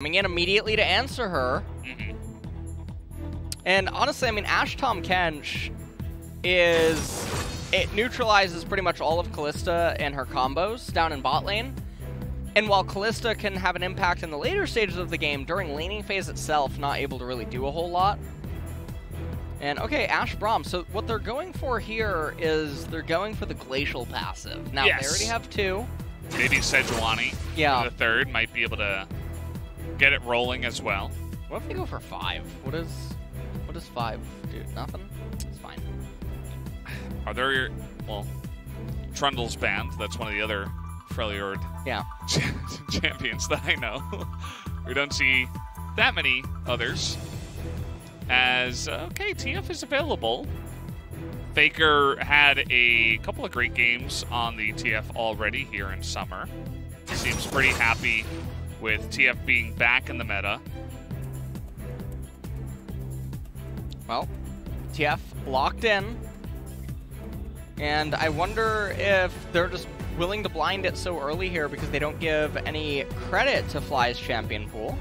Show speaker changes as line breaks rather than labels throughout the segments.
Coming in immediately to answer her. And honestly, I mean, Ashe Tom Kench it neutralizes pretty much all of Kalista and her combos down in bot lane. And while Kalista can have an impact in the later stages of the game, during laning phase itself, not able to really do a whole lot. And okay, Ashe Braum. So what they're going for here is they're going for the Glacial passive. Now,
yes.
They already have 2.
Maybe Sejuani
Yeah.
for the 3rd might be able to get it rolling as well.
What if they go for 5? What does 5 do? Nothing? It's fine.
Are there, well, Trundle's banned. That's one of the other Freljord champions that I know. We don't see that many others. As, okay, TF is available. Faker had a couple of great games on the TF already here in summer. Seems pretty happy with TF being back in the meta.
Well, TF locked in. And I wonder if they're just willing to blind it so early here because they don't give any credit to Fly's champion pool.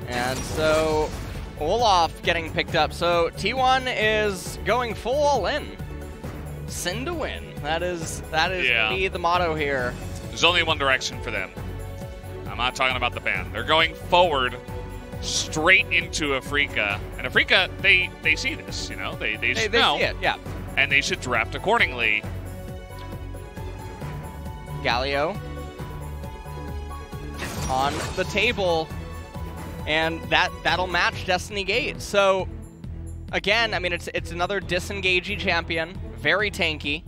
And so Olaf getting picked up. So T1 is going full all in. Sin to win. That is gonna be the motto here.
There's only one direction for them. I'm not talking about the ban. They're going forward straight into Afreeca. And Afreeca, they see this, you know? They know.
See it, yeah.
And they should draft accordingly.
Galio on the table. And that'll match Destiny Gate. So, again, I mean, it's another disengagey champion. Very tanky.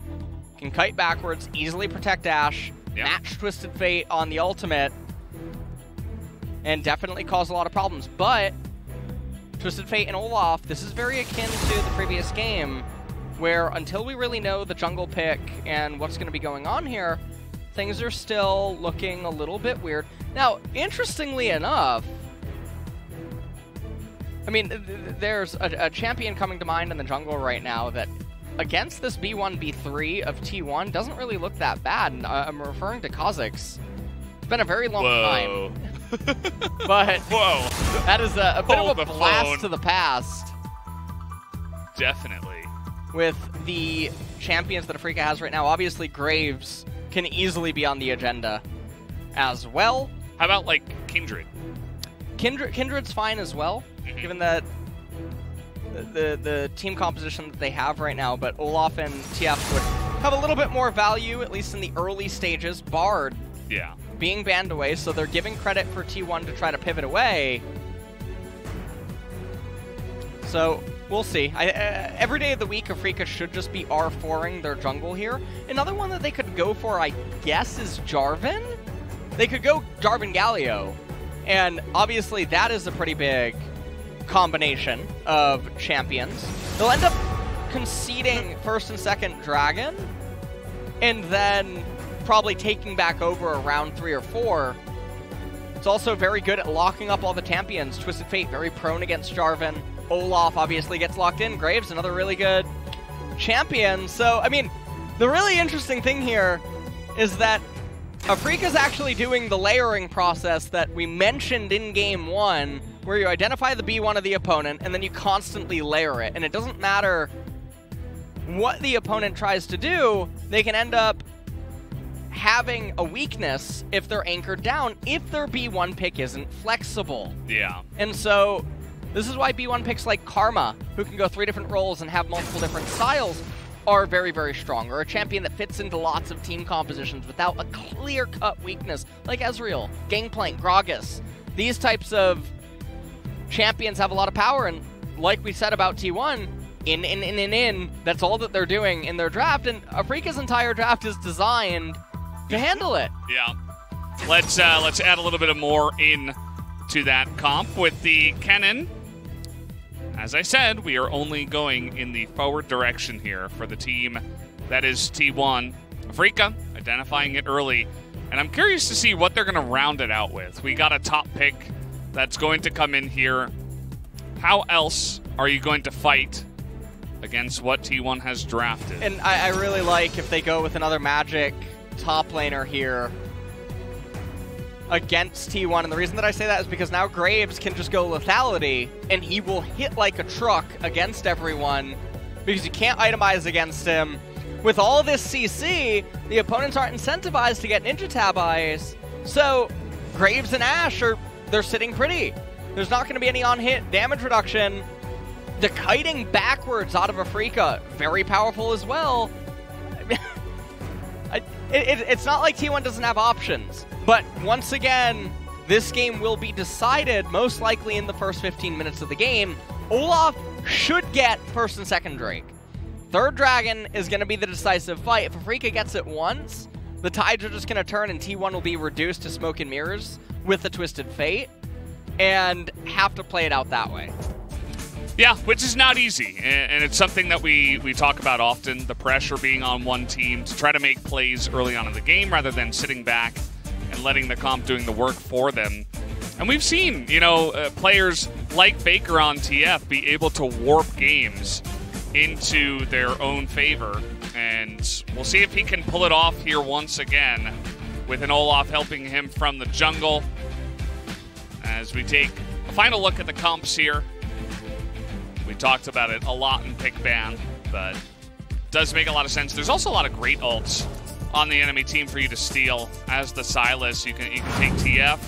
Can kite backwards, easily protect Ashe. Yep. Match Twisted Fate on the ultimate. And definitely cause a lot of problems. But Twisted Fate and Olaf, this is very akin to the previous game, where until we really know the jungle pick and what's going to be going on here, things are still looking a little bit weird. Now, interestingly enough, I mean, there's a champion coming to mind in the jungle right now that against this B1, B3 of T1 doesn't really look that bad. And I'm referring to Kha'Zix. It's been a very long time. But that is a bit of a blast to the past.
Definitely.
With the champions that Afreeca has right now, obviously Graves can easily be on the agenda as well.
How about, like, Kindred?
Kindred's fine as well, given that the team composition that they have right now, but Olaf and TF would have a little bit more value, at least in the early stages. Bard being banned away, so they're giving credit for T1 to try to pivot away. So, we'll see. Every day of the week, Afreeca should just be R4ing their jungle here. Another one that they could go for, I guess, is Jarvan? They could go Jarvan Galio. And obviously, that is a pretty big combination of champions. They'll end up conceding first and second Dragon, and then probably taking back over around 3 or 4. It's also very good at locking up all the champions. Twisted Fate, very prone against Jarvan. Olaf obviously gets locked in. Graves, another really good champion. So, I mean, the really interesting thing here is that Afreeca's actually doing the layering process that we mentioned in Game 1, where you identify the B1 of the opponent, and then you constantly layer it. And it doesn't matter what the opponent tries to do, they can end up having a weakness if they're anchored down, if their B1 pick isn't flexible.
Yeah.
And so, this is why B1 picks like Karma, who can go 3 different roles and have multiple different styles, are very, very strong, or a champion that fits into lots of team compositions without a clear-cut weakness, like Ezreal, Gangplank, Gragas. These types of champions have a lot of power, and like we said about T1, in, that's all that they're doing in their draft, and Afreeca's entire draft is designed to handle it.
Yeah. Let's add a little bit of more in to that comp with the Kennen. As I said, we are only going in the forward direction here for the team that is T1. Afreeca, identifying it early. And I'm curious to see what they're going to round it out with. We got a top pick that's going to come in here. How else are you going to fight against what T1 has drafted?
And I really like if they go with another Magic top laner here against T1, and the reason that I say that is because now Graves can just go lethality, and he will hit like a truck against everyone because you can't itemize against him. With all this CC, the opponents aren't incentivized to get Ninja Tab eyes, so Graves and Ashe they're sitting pretty. There's not going to be any on-hit damage reduction. The kiting backwards out of Afreeca, very powerful as well. It's not like T1 doesn't have options, but once again, this game will be decided most likely in the first 15 minutes of the game. Olaf should get first and second Drake. Third Dragon is going to be the decisive fight. If Afreeca gets it once, the tides are just going to turn and T1 will be reduced to smoke and mirrors with the Twisted Fate and have to play it out that way.
Yeah, which is not easy, and it's something that we talk about often, the pressure being on one team to try to make plays early on in the game rather than sitting back and letting the comp doing the work for them. And we've seen, you know, players like Faker on TF be able to warp games into their own favor, and we'll see if he can pull it off here once again with an Olaf helping him from the jungle as we take a final look at the comps here. We talked about it a lot in Pick Ban, but it does make a lot of sense. There's also a lot of great ults on the enemy team for you to steal. As the Sylas, you can take TF.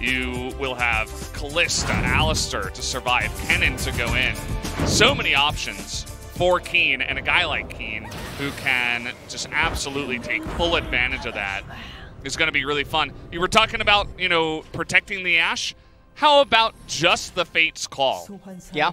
You will have Kalista, Alistar to survive, Kennen to go in. So many options for Kiin, and a guy like Kiin who can just absolutely take full advantage of that is going to be really fun. You were talking about, you know, protecting the Ashe. How about just the Fate's Call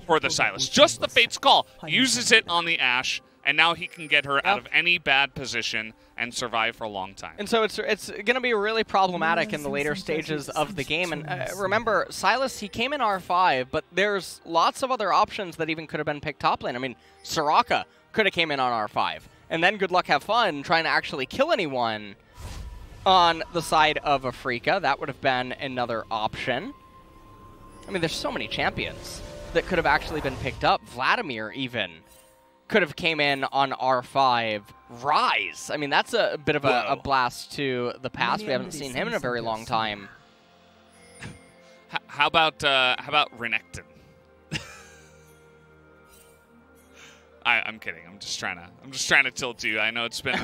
for the Sylas? Just the Fate's Call. Uses it on the Ashe, and now he can get her out of any bad position and survive for a long time.
And so it's going to be really problematic in the later stages of the game. And remember, Sylas, he came in R5, but there's lots of other options that even could have been picked top lane. I mean, Soraka could have came in on R5. And then good luck, have fun trying to actually kill anyone on the side of Afreeca. That would have been another option. I mean, there's so many champions that could have actually been picked up. Vladimir even could have came in on R5. Rise. I mean, that's a bit of a blast to the past. We haven't seen him in a very long time.
How about Renekton? I'm kidding. I'm just trying to tilt you. I know it's been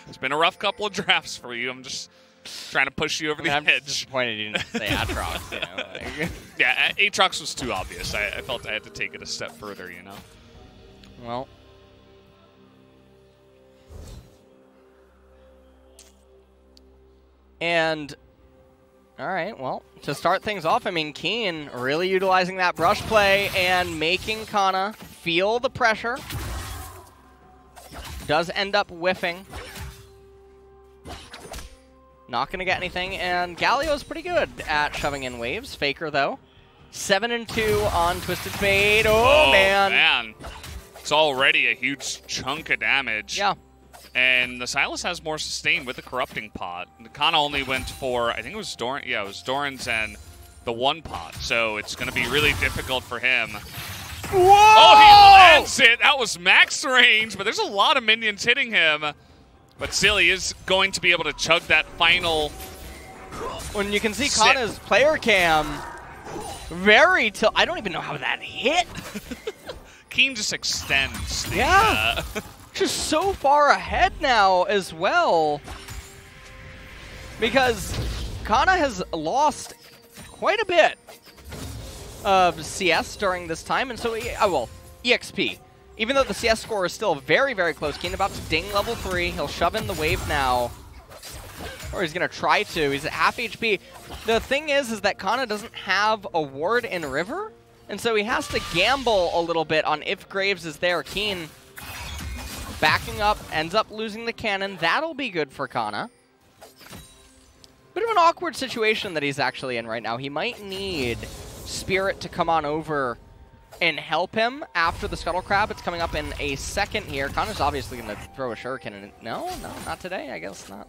it's been a rough couple of drafts for you. I'm just trying to push you over the edge.
I'm disappointed you didn't say Aatrox. You know, like.
Yeah, Aatrox was too obvious. I felt I had to take it a step further, you know?
Well. And, all right, well, to start things off, I mean, Kiin really utilizing that brush play and making Canna feel the pressure. Does end up whiffing. Not going to get anything, and Galio's pretty good at shoving in waves. Faker, though. 7-2 on Twisted Fate. Oh, man.
It's already a huge chunk of damage.
Yeah.
And the Sylas has more sustain with the Corrupting Pot. Canna only went for, I think it was Doran. Yeah, it was Doran's and the one pot. So it's going to be really difficult for him.
Whoa!
Oh, he lands it. That was max range, but there's a lot of minions hitting him. But still, he is going to be able to chug that final.
When you can see Kanna's player cam, very till I don't even know how that hit.
Kiin just extends.
Yeah. Just so far ahead now as well. Because Canna has lost quite a bit of CS during this time. And so, well, EXP. Even though the CS score is still very, very close. Kiin about to ding level 3. He'll shove in the wave now. Or he's going to try to. He's at half HP. The thing is that Canna doesn't have a ward in River. And so he has to gamble a little bit on if Graves is there. Kiin backing up, ends up losing the cannon. That'll be good for Canna. Bit of an awkward situation that he's actually in right now. He might need Spirit to come on over and help him after the Scuttle Crab. It's coming up in a second here. Canna's obviously going to throw a Shuriken in. No, not today. I guess not.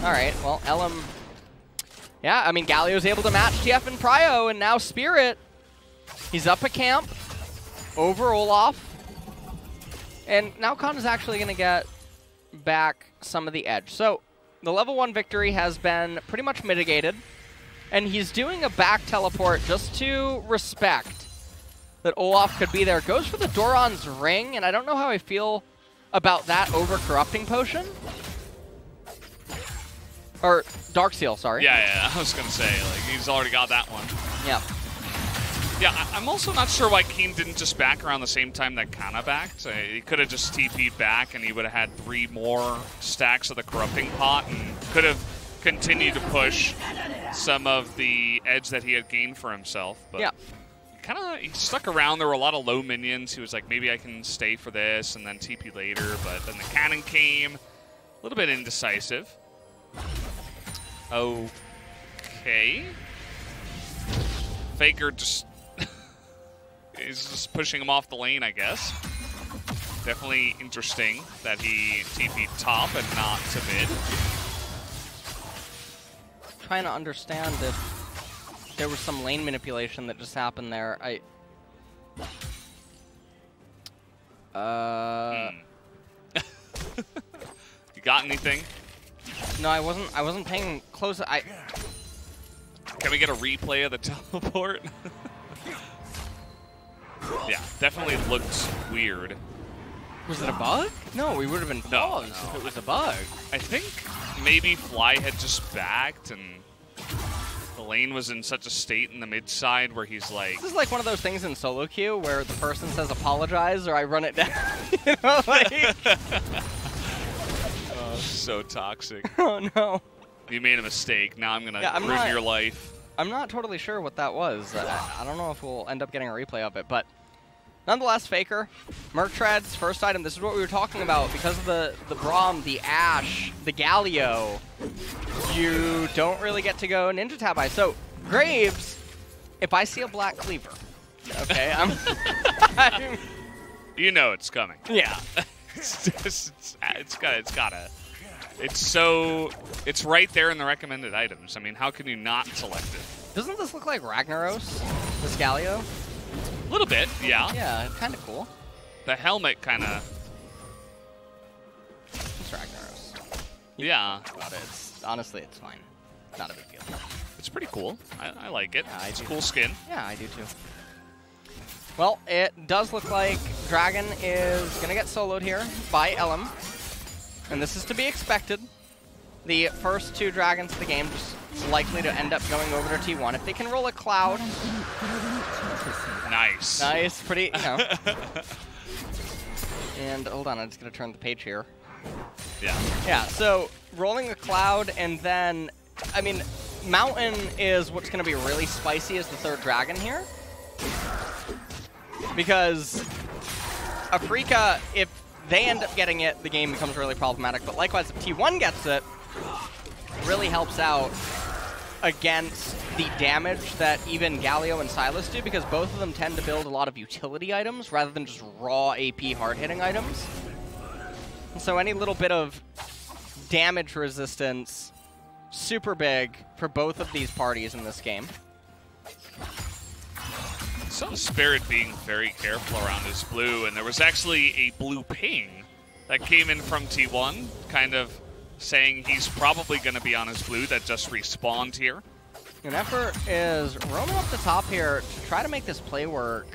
All right, well, Ellim. Yeah, I mean, Galio's able to match TF and Prio, and now Spirit. He's up a camp over Olaf. And now Canna's actually going to get back some of the edge. So the level 1 victory has been pretty much mitigated, and he's doing a back teleport just to respect that Olaf could be there. Goes for the Doran's Ring, and I don't know how I feel about that over Corrupting Potion. Or Dark Seal, sorry.
Yeah, I was going to say, like, he's already got that one.
Yeah.
Yeah, I'm also not sure why Kiin didn't just back around the same time that Canna backed. He could have just TP'd back, and he would have had 3 more stacks of the Corrupting Pot, and could have continued to push some of the edge that he had gained for himself. But
yeah.
He stuck around. There were a lot of low minions. He was like, maybe I can stay for this and then TP later. But then the cannon came. A little bit indecisive. Okay. Faker just is just pushing him off the lane, I guess. Definitely interesting that he TP'd top and not to mid.
Trying to understand if there was some lane manipulation that just happened there.
You got anything?
No, I wasn't paying close.
Can we get a replay of the teleport? Yeah, definitely looked weird.
Was it a bug? No, we would have been paused if it was a bug.
I think maybe Fly had just backed and the lane was in such a state in the mid side where he's like...
This is like one of those things in solo queue where the person says apologize or I run it down. You know, like...
Oh, so toxic.
Oh, no.
You made a mistake. Now I'm going to ruin your life.
I'm not totally sure what that was. I don't know if we'll end up getting a replay of it, but nonetheless, Faker, Merc Treads, first item. This is what we were talking about. Because of the Braum, the Ashe, the Galio, you don't really get to go Ninja Tab Eye. So, Graves, if I see a black cleaver, okay, I'm
you know it's coming.
Yeah.
It's right there in the recommended items. I mean, how can you not select it?
Doesn't this look like Ragnaros, this Galio?
A little bit, yeah.
Yeah, kind of cool.
The helmet kind of...
It's Ragnaros.
Yeah.
About it. Honestly, it's fine. Not a big deal.
It's pretty cool. I like it.
Yeah,
it's a cool skin.
Yeah, I do too. Well, it does look like Dragon is going to get soloed here by Ellim. And this is to be expected. The first 2 dragons of the game just likely to end up going over to T1. If they can roll a Cloud.
Nice.
Nice, pretty, you know. And hold on, I'm just going to turn the page here.
Yeah.
Yeah, so rolling a Cloud and then, I mean, Mountain is what's going to be really spicy as the 3rd dragon here. Because Afreeca, if they end up getting it, the game becomes really problematic. But likewise, if T1 gets it, really helps out against the damage that even Galio and Sylas do, because both of them tend to build a lot of utility items rather than just raw AP hard-hitting items. And so any little bit of damage resistance, super big for both of these parties in this game.
So Spirit being very careful around his blue, and there was actually a blue ping that came in from T1, kind of saying he's probably going to be on his blue that just respawned here.
And Effort is roaming up the top here to try to make this play work.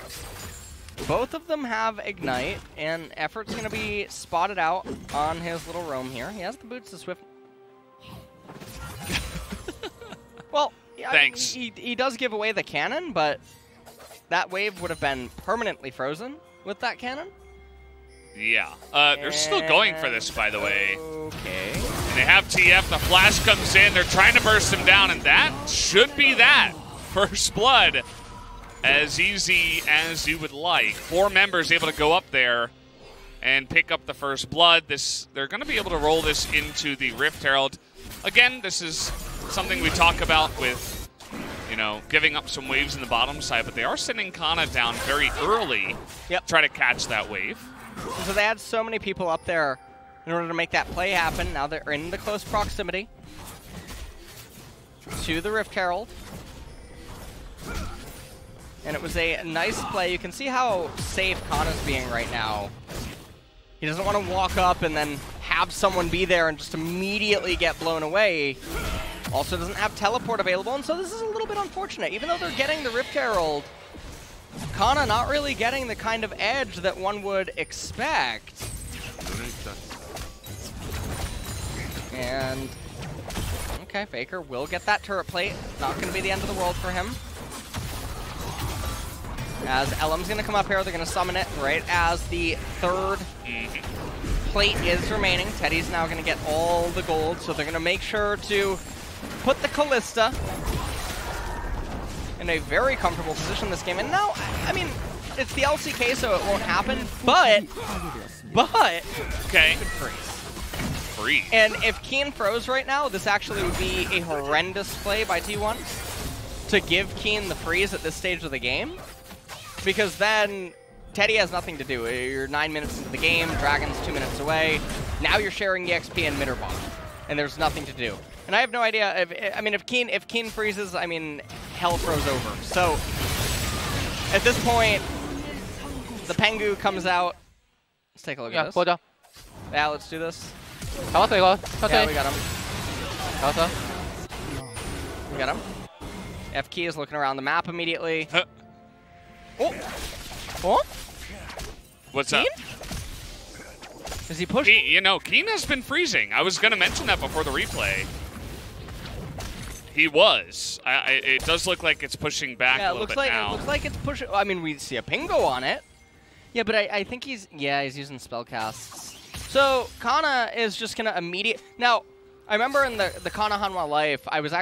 Both of them have Ignite, and Effort's going to be spotted out on his little roam here. He has the boots to Swift. Well,
thanks.
He does give away the cannon, but that wave would have been permanently frozen with that cannon.
Yeah. They're still going for this, by the way.
Okay.
And they have TF. The flash comes in. They're trying to burst him down, and that should be that. First blood. As easy as you would like. 4 members able to go up there and pick up the first blood. They're going to be able to roll this into the Rift Herald. Again, this is something we talk about with, you know, giving up some waves in the bottom side, but they are sending Canna down very early.
Yep.
Try to catch that wave.
So they had so many people up there in order to make that play happen. Now they're in the close proximity to the Rift Herald. And it was a nice play. You can see how safe Kanna's being right now. He doesn't want to walk up and then have someone be there and just immediately get blown away. Also doesn't have teleport available, and so this is a little bit unfortunate. Even though they're getting the Rift Herald, Canna not really getting the kind of edge that one would expect. And, okay, Faker will get that turret plate. Not going to be the end of the world for him. As Ellim's going to come up here, they're going to summon it right as the third plate is remaining. Teddy's now going to get all the gold, so they're going to make sure to put the Kalista in a very comfortable position this game. And now, I mean, it's the LCK, so it won't happen, but
okay.
Free. And if Kiin froze right now, this actually would be a horrendous play by T1 to give Kiin the freeze at this stage of the game, because then Teddy has nothing to do. You're 9 minutes into the game, Dragon's 2 minutes away. Now you're sharing EXP and mid or bot, and there's nothing to do. And I have no idea if Kiin freezes, I mean, hell froze over. So at this point, the Pengu comes out. Let's take a look at this. Yeah, let's do this. Yeah, we got him. We got him. F-Key is looking around the map immediately. Oh!
What's
Kiin?
up?
Is he pushing?
You know, Kiin has been freezing. I was going to mention that before the replay. He was. It does look like it's pushing back a little bit now.
It looks like it's pushing. I mean, we see a Pingo on it. Yeah, but I think he's using spellcasts. So Canna is just going to immediate. Now, I remember in the Canna Hanwha Life, I was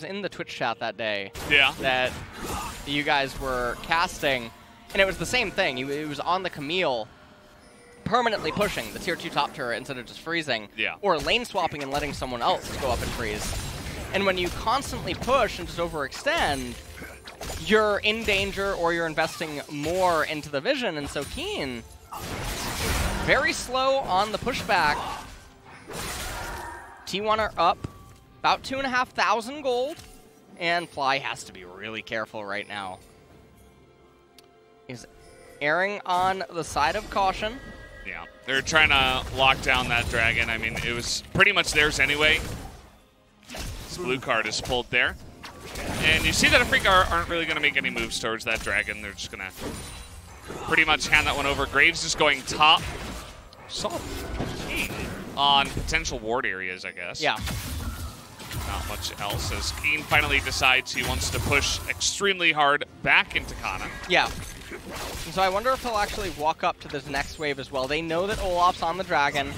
in the Twitch chat that day.
Yeah.
That you guys were casting, and it was the same thing. He was on the Camille, permanently pushing the tier 2 top turret instead of just freezing.
Yeah. Or
lane swapping and letting someone else go up and freeze. And when you constantly push and just overextend, you're in danger or you're investing more into the vision. And so Kiin, very slow on the pushback. T1 are up about 2,500 gold. And Fly has to be really careful right now. He's erring on the side of caution.
Yeah, they're trying to lock down that dragon. I mean, it was pretty much theirs anyway. This blue card is pulled there. And you see that Afreeca aren't really going to make any moves towards that dragon. They're just going to pretty much hand that one over. Graves is going top. Solid on potential ward areas, I guess.
Yeah.
Not much else as Kiin finally decides he wants to push extremely hard back into Canna.
Yeah. And so I wonder if he'll actually walk up to this next wave as well. They know that Olaf's on the dragon.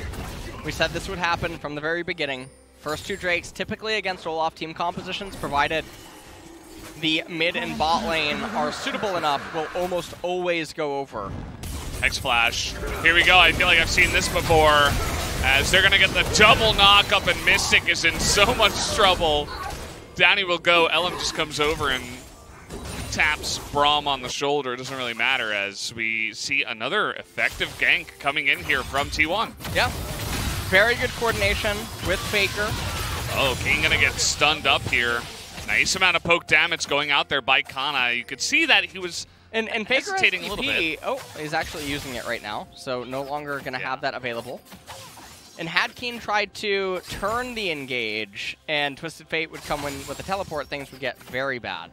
We said this would happen from the very beginning. First 2 Drakes typically against Olaf team compositions, provided the mid and bot lane are suitable enough, will almost always go over.
X-Flash. Here we go. I feel like I've seen this before. As they're going to get the double knock up, and Mystic is in so much trouble. Down he will go. Ellim just comes over and taps Braum on the shoulder. It doesn't really matter as we see another effective gank coming in here from T1.
Yeah. Very good coordination with Faker.
Oh, Kiin going to get stunned up here. Nice amount of poke damage going out there by Canna. You could see that he was
and Faker
hesitating a little bit.
Oh, he's actually using it right now, so no longer going to have that available. And had Kiin tried to turn the engage and Twisted Fate would come in with a teleport, things would get very bad.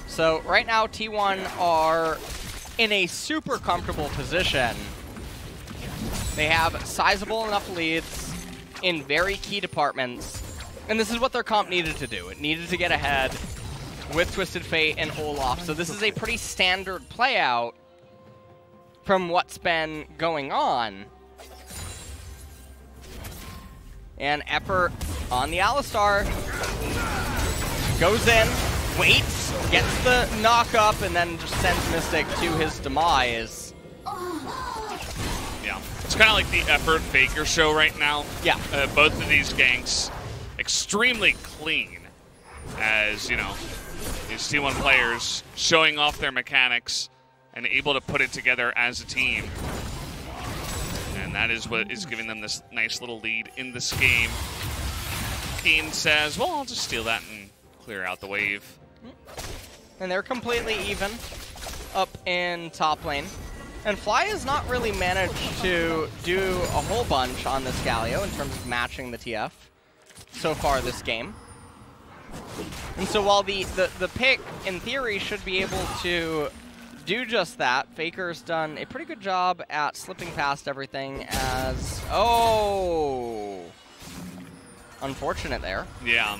So right now, T1 are in a super comfortable position. They have sizable enough leads in very key departments. And this is what their comp needed to do. It needed to get ahead with Twisted Fate and Olaf. So this is a pretty standard play out from what's been going on. And effort on the Alistar. Goes in, waits, gets the knock up, and then just sends Mystic to his demise.
Yeah, it's kind of like the effort Faker show right now.
Yeah.
Both of these ganks extremely clean, as, you know, these T1 players showing off their mechanics and able to put it together as a team. And that is what is giving them this nice little lead in this game. Kiin says, well, I'll just steal that and clear out the wave.
And they're completely even up in top lane. And Fly has not really managed to do a whole bunch on this Galio in terms of matching the TF so far this game. And so while the pick, in theory, should be able to do just that, Faker's done a pretty good job at slipping past everything as... Oh! Unfortunate there.
Yeah.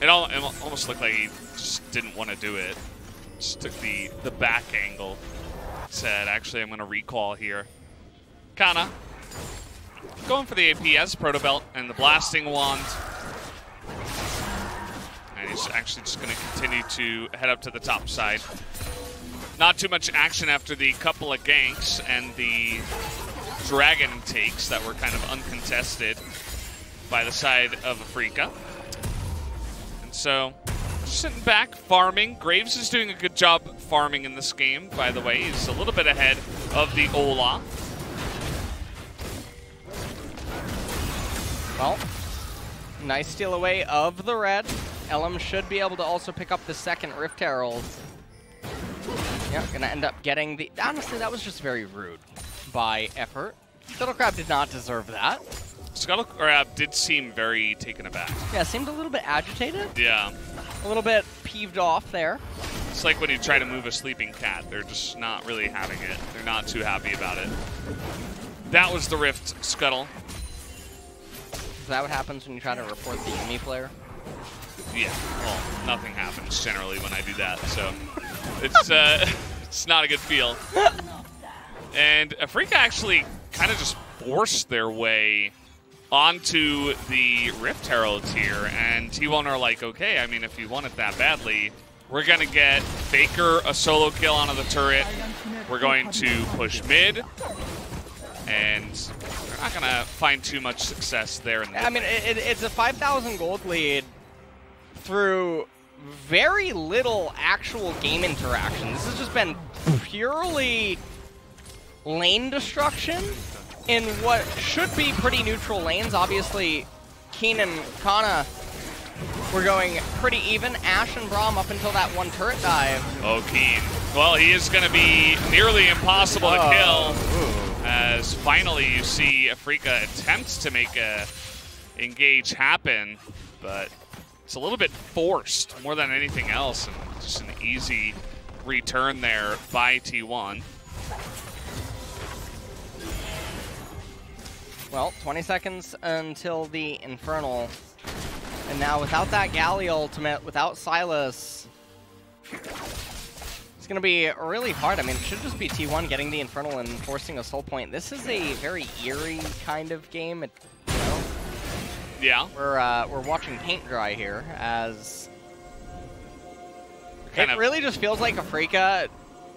It almost looked like he just didn't want to do it. Just took the back angle. Said, actually, I'm going to recall here. Canna going for the APS Proto Belt and the Blasting Wand. And he's actually just going to continue to head up to the top side. Not too much action after the couple of ganks and the dragon takes that were kind of uncontested by the side of Afreeca. And so, just sitting back, farming. Graves is doing a good job farming in this game, by the way. He's a little bit ahead of the Olaf.
Well, nice steal away of the red. Ellim should be able to also pick up the second Rift Herald. Yeah, gonna end up getting the... Honestly, that was just very rude by effort. Scuttlecrab did not deserve that.
Scuttlecrab did seem very taken aback.
Yeah, seemed a little bit agitated.
Yeah.
A little bit peeved off there.
It's like when you try to move a sleeping cat. They're just not really having it. They're not too happy about it. That was the Rift Scuttle.
Is that what happens when you try to report the enemy player?
Yeah, well, nothing happens generally when I do that, so it's not a good feel. And Afreeca actually kind of just forced their way onto the Rift Heralds here, and T1 are like, okay, I mean, if you want it that badly, we're going to get Faker a solo kill onto the turret. We're going to push mid, and they're not going to find too much success there.
I mean, it's a 5,000 gold lead through very little actual game interaction. This has just been purely lane destruction in what should be pretty neutral lanes. Obviously, Kiin and Canna were going pretty even. Ashe and Braum up until that one turret dive.
Oh, Kiin. Well, he is going to be nearly impossible to kill. As finally you see Afreeca attempts to make a engage happen, but it's a little bit forced more than anything else, and just an easy return there by T1.
Well, 20 seconds until the Infernal, and now without that Galio ultimate, without Sylas, it's going to be really hard. I mean, it should just be T1 getting the Infernal and forcing a soul point. This is a very eerie kind of game. You know?
Yeah.
We're watching paint dry here, as it really just feels like Afreeca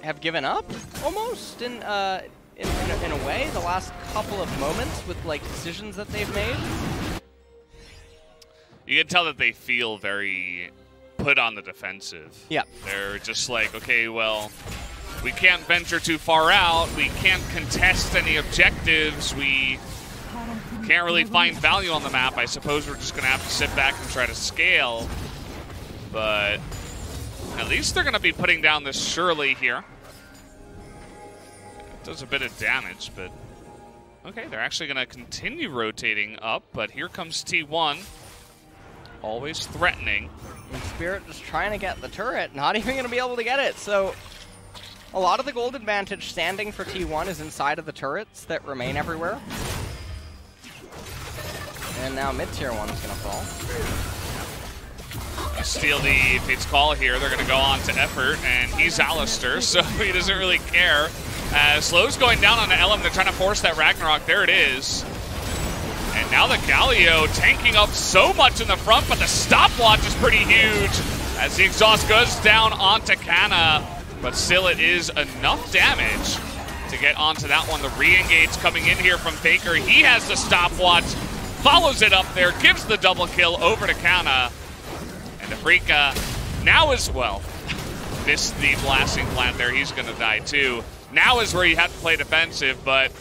have given up almost in a way the last couple of moments with like decisions that they've made.
You can tell that they feel very put on the defensive.
Yeah.
They're just like, okay, well, we can't venture too far out. We can't contest any objectives. We can't really find value on the map. I suppose we're just going to have to sit back and try to scale. But at least they're going to be putting down this Shirley here. It does a bit of damage, but okay, they're actually going to continue rotating up. But here comes T1. Always threatening.
And Spirit just trying to get the turret, not even going to be able to get it. So a lot of the gold advantage standing for T1 is inside of the turrets that remain everywhere. And now mid-tier one's going to fall.
Steal the Fate's Call here. They're going to go on to Effort, and he's Alistar, so he doesn't really care. Slow's going down on the Ellim. They're trying to force that Ragnarok. There it is. And now the Galio tanking up so much in the front, but the stopwatch is pretty huge as the exhaust goes down onto Canna. But still, it is enough damage to get onto that one. The re-engage coming in here from Faker. He has the stopwatch, follows it up there, gives the double kill over to Canna. And Afreeca now as well missed the blasting plant there. He's going to die too. Now is where you have to play defensive, but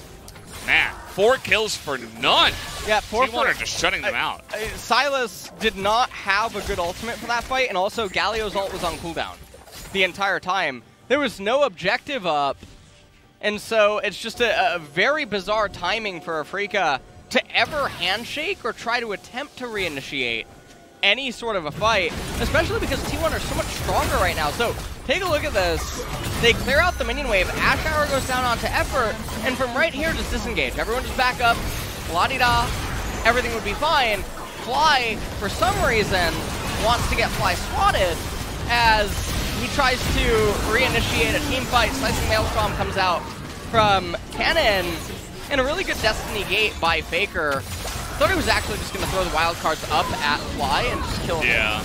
man, 4 kills for none.
Yeah, 4
T1 are just shutting them out.
Sylas did not have a good ultimate for that fight, and also Galio's ult was on cooldown the entire time. There was no objective up And so it's just a very bizarre timing for Afreeca to ever handshake or try to attempt to reinitiate any sort of a fight, especially because T1 are so much stronger right now. So take a look at this. They clear out the minion wave. Ashe Hour goes down onto Effort, and from right here, just disengage. Everyone just back up. La-di-da. Everything would be fine. Fly, for some reason, wants to get Fly swatted as he tries to reinitiate a team fight. Slicing Maelstrom comes out from Kennen, and a really good Destiny Gate by Faker. Thought he was actually just going to throw the wild cards up at Fly and just kill him.
Yeah.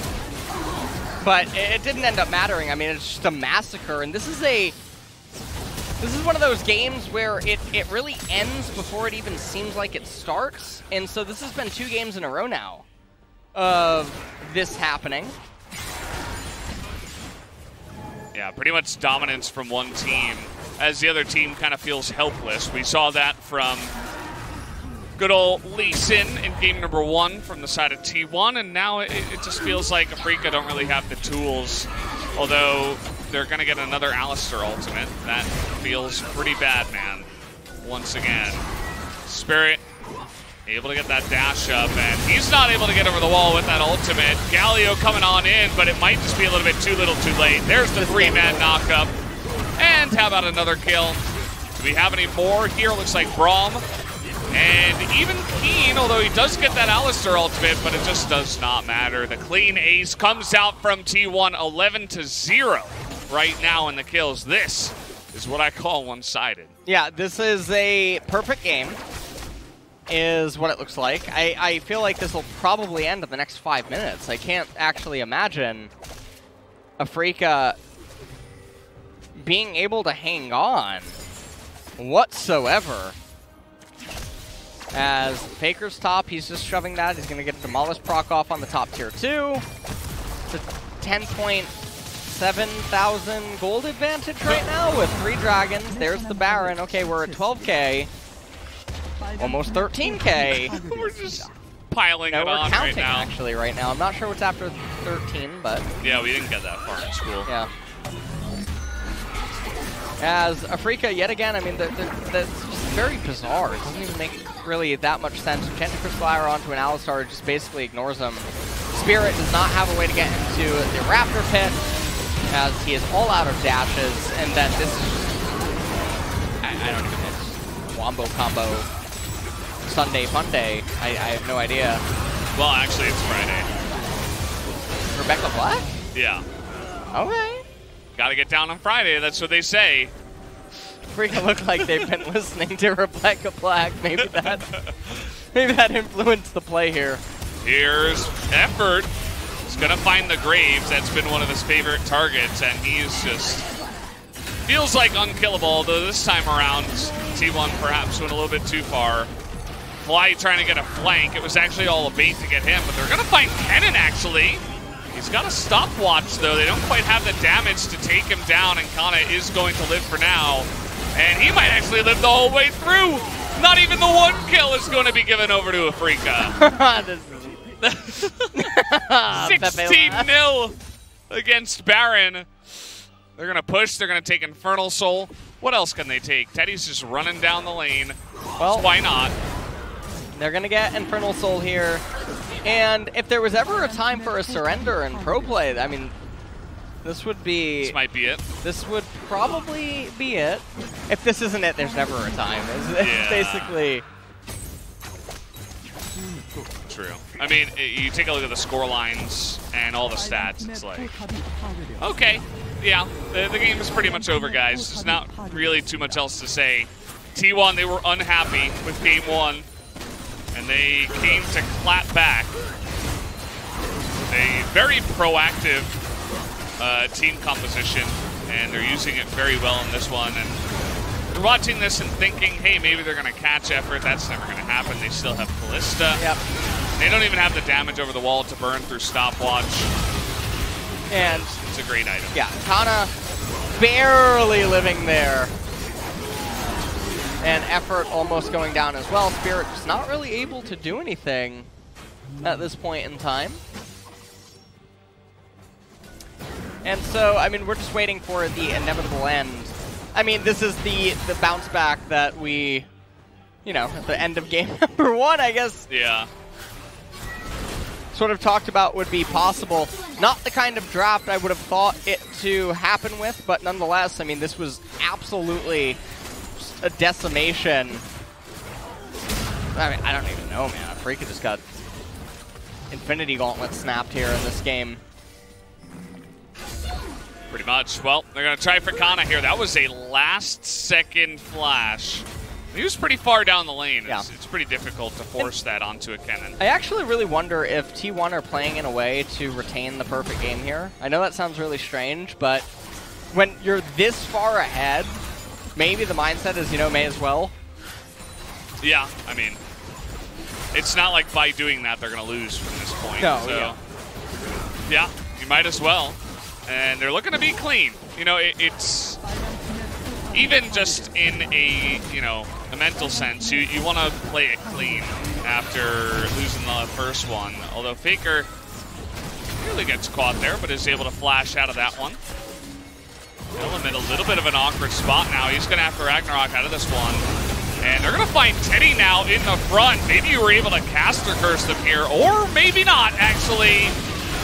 But it didn't end up mattering. I mean, it's just a massacre, and this is one of those games where it really ends before it even seems like it starts. And so this has been 2 games in a row now of this happening.
Yeah, pretty much dominance from one team as the other team kind of feels helpless. We saw that from good old Lee Sin in game number 1 from the side of T1, and now it just feels like Afreeca don't really have the tools, although they're going to get another Alistar ultimate. That feels pretty bad, man. Once again, Spirit able to get that dash up, and he's not able to get over the wall with that ultimate. Galio coming on in, but it might just be a little bit too little too late. There's the 3-man knockup. And how about another kill? Do we have any more here? Looks like Braum. And even Kiin, although he does get that Alistar ultimate, but it just does not matter. The clean ace comes out from T1, 11-0 right now in the kills. This is what I call one-sided.
Yeah, this is a perfect game, is what it looks like. I feel like this will probably end in the next 5 minutes. I can't actually imagine Afreeca being able to hang on whatsoever. As Faker's top, he's just shoving that. He's going to get Demolish proc off on the top tier 2. It's a 10,700 gold advantage right now with 3 dragons. There's the Baron. Okay, we're at 12k. Almost 13k.
We're just piling it on
we're counting,
right now.
Actually, right now. I'm not sure what's after 13, but...
Yeah, we didn't get that far in school.
Yeah. As Afreeca, yet again, I mean, that's just very bizarre. It doesn't even make really that much sense. Enchanted Crystal Hour onto an Alistar just basically ignores him. Spirit does not have a way to get into the Raptor Pit, as he is all out of dashes, and then this is just... I don't even know. Wombo combo. Sunday Funday. I have no idea.
Well, actually, it's Friday.
Rebecca Black?
Yeah.
Okay.
Gotta get down on Friday, that's what they say.
Afreeca look like they've been listening to Rebecca Black. Maybe that influenced the play here.
Here's Effort. He's gonna find the Graves. That's been one of his favorite targets, and he's just... feels like unkillable, though this time around, T1 perhaps went a little bit too far. Fly trying to get a flank. It was actually all a bait to get him, but they're gonna find Kennen, actually. He's got a stopwatch, though. They don't quite have the damage to take him down, and Canna is going to live for now. And he might actually live the whole way through. Not even the 1 kill is going to be given over to Afreeca. 16-0 against Baron. They're going to push. They're going to take Infernal Soul. What else can they take? Teddy's just running down the lane. Well, so why not?
They're going to get Infernal Soul here. And if there was ever a time for a surrender in pro play, I mean, this would be...
This might be it.
This would probably be it. If this isn't it, there's never a time. It's basically...
True. I mean, you take a look at the score lines and all the stats, it's like... Okay. Yeah, the game is pretty much over, guys. There's not really too much else to say. T1, they were unhappy with game 1. And they came to clap back. A very proactive team composition, and they're using it very well in this one. And you're watching this and thinking, hey, maybe they're going to catch Effort. That's never going to happen. They still have Kalista.
Yep.
They don't even have the damage over the wall to burn through stopwatch.
And
it's a great item.
Yeah, Canna barely living there. And Effort almost going down as well. Spirit just not really able to do anything at this point in time. And so, I mean, we're just waiting for the inevitable end I mean, this is the bounce back that we, you know, at the end of game number 1, I guess.
Yeah.
Sort of talked about would be possible. Not the kind of draft I would have thought it to happen with, but nonetheless, I mean, this was absolutely a decimation. I mean, I don't even know, man. Afreeca just got Infinity Gauntlet snapped here in this game.
Pretty much. Well, they're going to try for Canna here. That was a last-second flash. He was pretty far down the lane.
Yeah.
It's pretty difficult to force that onto a Kennen.
I actually really wonder if T1 are playing in a way to retain the perfect game here. I know that sounds really strange, but when you're this far ahead, maybe the mindset is, you know, may as well.
Yeah, I mean, it's not like by doing that they're going to lose from this point.
No,
so, yeah, you might as well. And they're looking to be clean. You know, it's even just in a, you know, a mental sense, you want to play it clean after losing the first one. Although Faker really gets caught there, but is able to flash out of that one. Ellim in a little bit of an awkward spot now. He's going to have to Ragnarok out of this one. And they're going to find Teddy now in the front. Maybe you were able to caster curse them here, or maybe not, actually,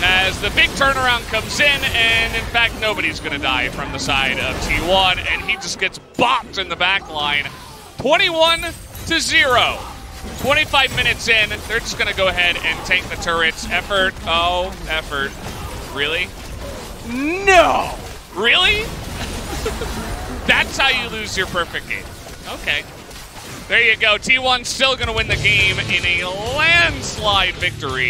as the big turnaround comes in, and in fact, nobody's going to die from the side of T1, and he just gets bopped in the back line. 21-0. 25 minutes in, they're just going to go ahead and tank the turrets. Effort. Oh, effort. Really?
No!
Really? That's how you lose your perfect game. Okay. There you go. T1 still going to win the game in a landslide victory.